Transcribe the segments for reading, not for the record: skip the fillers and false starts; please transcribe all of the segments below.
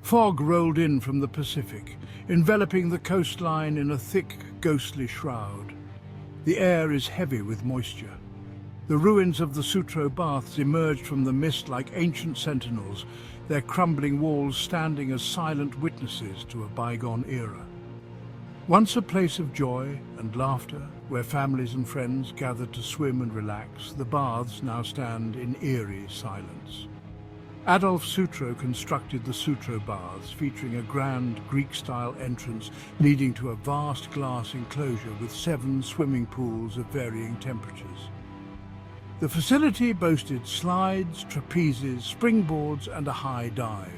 Fog rolled in from the Pacific, enveloping the coastline in a thick, ghostly shroud. The air is heavy with moisture. The ruins of the Sutro Baths emerged from the mist like ancient sentinels, their crumbling walls standing as silent witnesses to a bygone era. Once a place of joy and laughter, where families and friends gathered to swim and relax, the baths now stand in eerie silence. Adolf Sutro constructed the Sutro Baths, featuring a grand Greek-style entrance leading to a vast glass enclosure with 7 swimming pools of varying temperatures. The facility boasted slides, trapezes, springboards, and a high dive.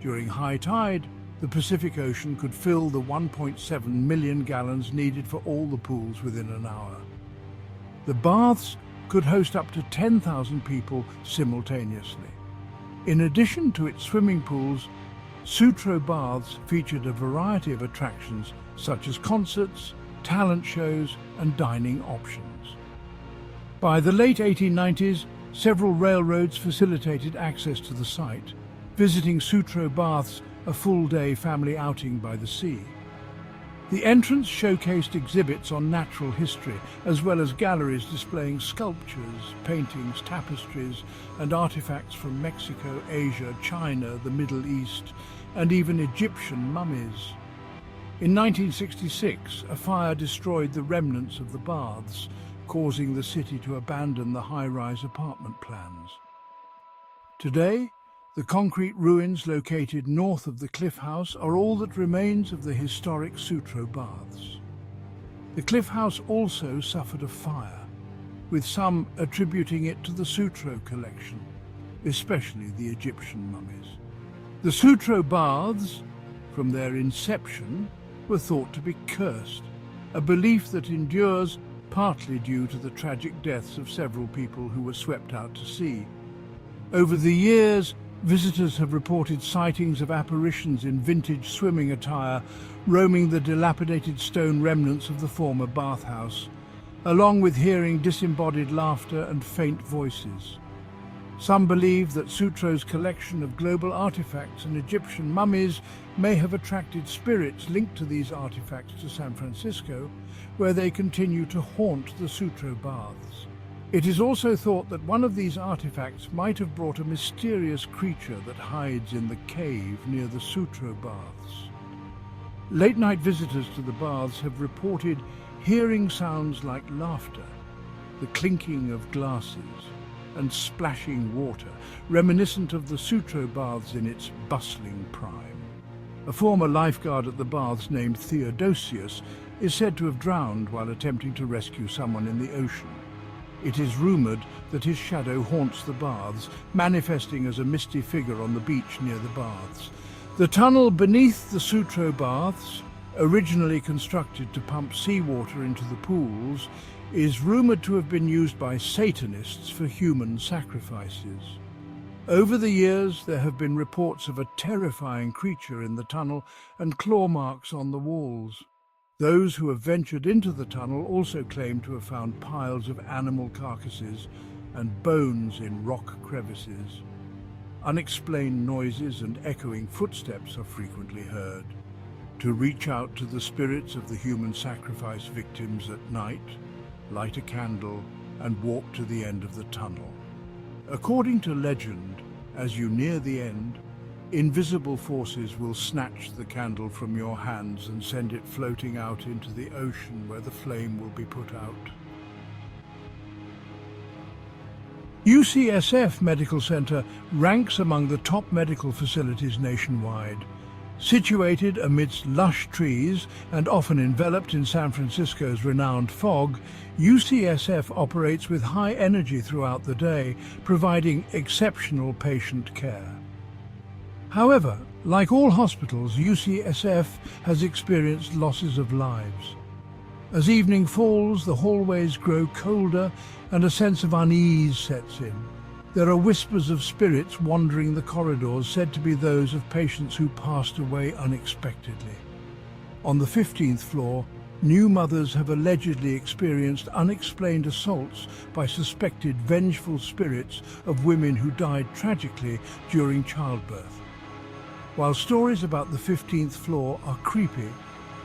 During high tide, the Pacific Ocean could fill the 1.7 million gallons needed for all the pools within an hour. The baths could host up to 10,000 people simultaneously. In addition to its swimming pools, Sutro Baths featured a variety of attractions such as concerts, talent shows, and dining options. By the late 1890s, several railroads facilitated access to the site, visiting Sutro Baths a full-day family outing by the sea. The entrance showcased exhibits on natural history, as well as galleries displaying sculptures, paintings, tapestries, and artifacts from Mexico, Asia, China, the Middle East, and even Egyptian mummies. In 1966, a fire destroyed the remnants of the baths, causing the city to abandon the high-rise apartment plans. Today, the concrete ruins located north of the Cliff House are all that remains of the historic Sutro Baths. The Cliff House also suffered a fire, with some attributing it to the Sutro collection, especially the Egyptian mummies. The Sutro Baths, from their inception, were thought to be cursed, a belief that endures partly due to the tragic deaths of several people who were swept out to sea. Over the years, visitors have reported sightings of apparitions in vintage swimming attire roaming the dilapidated stone remnants of the former bathhouse, along with hearing disembodied laughter and faint voices. Some believe that Sutro's collection of global artifacts and Egyptian mummies may have attracted spirits linked to these artifacts to San Francisco, where they continue to haunt the Sutro Baths. It is also thought that one of these artifacts might have brought a mysterious creature that hides in the cave near the Sutro Baths. Late-night visitors to the baths have reported hearing sounds like laughter, the clinking of glasses, and splashing water, reminiscent of the Sutro Baths in its bustling prime. A former lifeguard at the baths named Theodosius is said to have drowned while attempting to rescue someone in the ocean. It is rumoured that his shadow haunts the baths, manifesting as a misty figure on the beach near the baths. The tunnel beneath the Sutro Baths, originally constructed to pump seawater into the pools, is rumoured to have been used by Satanists for human sacrifices. Over the years, there have been reports of a terrifying creature in the tunnel and claw marks on the walls. Those who have ventured into the tunnel also claim to have found piles of animal carcasses and bones in rock crevices. Unexplained noises and echoing footsteps are frequently heard. To reach out to the spirits of the human sacrifice victims at night, light a candle and walk to the end of the tunnel. According to legend, as you near the end, invisible forces will snatch the candle from your hands and send it floating out into the ocean where the flame will be put out. UCSF Medical Center ranks among the top medical facilities nationwide. Situated amidst lush trees and often enveloped in San Francisco's renowned fog, UCSF operates with high energy throughout the day, providing exceptional patient care. However, like all hospitals, UCSF has experienced losses of lives. As evening falls, the hallways grow colder and a sense of unease sets in. There are whispers of spirits wandering the corridors, said to be those of patients who passed away unexpectedly. On the 15th floor, new mothers have allegedly experienced unexplained assaults by suspected vengeful spirits of women who died tragically during childbirth. While stories about the 15th floor are creepy,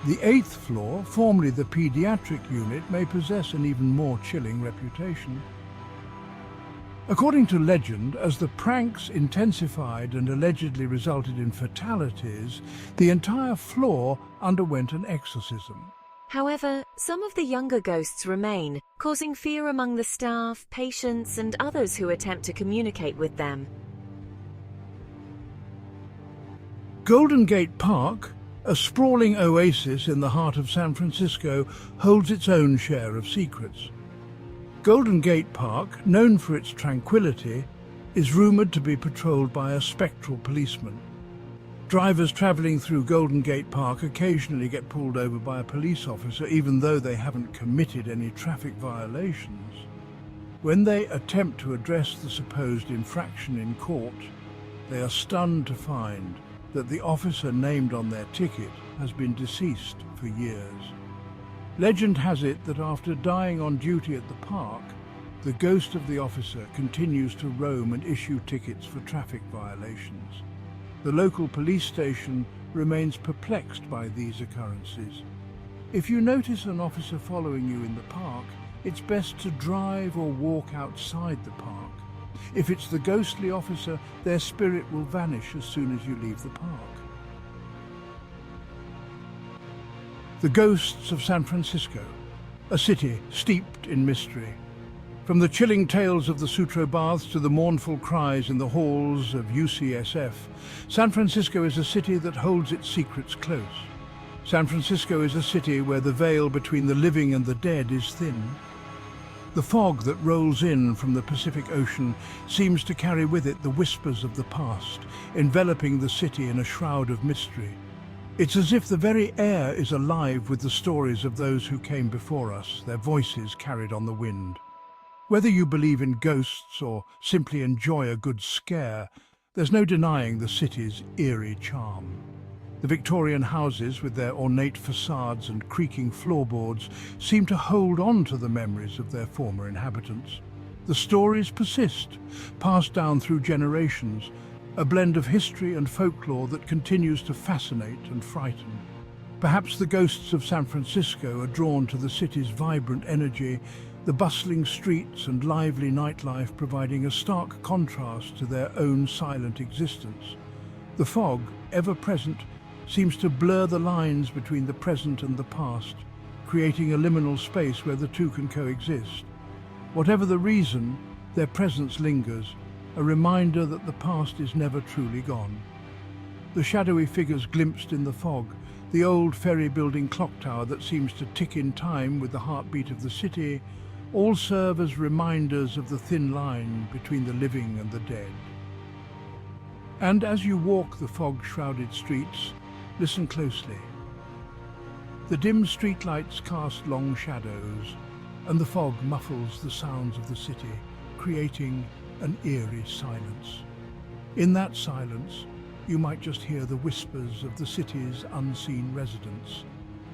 the 8th floor, formerly the pediatric unit, may possess an even more chilling reputation. According to legend, as the pranks intensified and allegedly resulted in fatalities, the entire floor underwent an exorcism. However, some of the younger ghosts remain, causing fear among the staff, patients, and others who attempt to communicate with them. Golden Gate Park, a sprawling oasis in the heart of San Francisco, holds its own share of secrets. Golden Gate Park, known for its tranquility, is rumored to be patrolled by a spectral policeman. Drivers traveling through Golden Gate Park occasionally get pulled over by a police officer, even though they haven't committed any traffic violations. When they attempt to address the supposed infraction in court, they are stunned to find that the officer named on their ticket has been deceased for years. Legend has it that after dying on duty at the park, the ghost of the officer continues to roam and issue tickets for traffic violations. The local police station remains perplexed by these occurrences. If you notice an officer following you in the park, it's best to drive or walk outside the park. If it's the ghostly officer, their spirit will vanish as soon as you leave the park. The ghosts of San Francisco, a city steeped in mystery. From the chilling tales of the Sutro Baths to the mournful cries in the halls of UCSF, San Francisco is a city that holds its secrets close. San Francisco is a city where the veil between the living and the dead is thin. The fog that rolls in from the Pacific Ocean seems to carry with it the whispers of the past, enveloping the city in a shroud of mystery. It's as if the very air is alive with the stories of those who came before us, their voices carried on the wind. Whether you believe in ghosts or simply enjoy a good scare, there's no denying the city's eerie charm. The Victorian houses, with their ornate facades and creaking floorboards, seem to hold on to the memories of their former inhabitants. The stories persist, passed down through generations, a blend of history and folklore that continues to fascinate and frighten. Perhaps the ghosts of San Francisco are drawn to the city's vibrant energy, the bustling streets and lively nightlife providing a stark contrast to their own silent existence. The fog, ever present, seems to blur the lines between the present and the past, creating a liminal space where the two can coexist. Whatever the reason, their presence lingers, a reminder that the past is never truly gone. The shadowy figures glimpsed in the fog, the old ferry building clock tower that seems to tick in time with the heartbeat of the city, all serve as reminders of the thin line between the living and the dead. And as you walk the fog-shrouded streets, listen closely. The dim streetlights cast long shadows, and the fog muffles the sounds of the city, creating an eerie silence. In that silence, you might just hear the whispers of the city's unseen residents,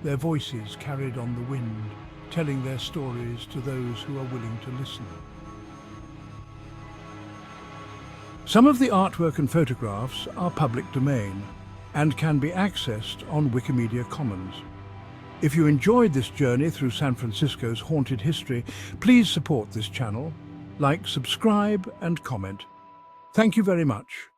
their voices carried on the wind, telling their stories to those who are willing to listen. Some of the artwork and photographs are public domain and can be accessed on Wikimedia Commons. If you enjoyed this journey through San Francisco's haunted history, please support this channel, like, subscribe, and comment. Thank you very much.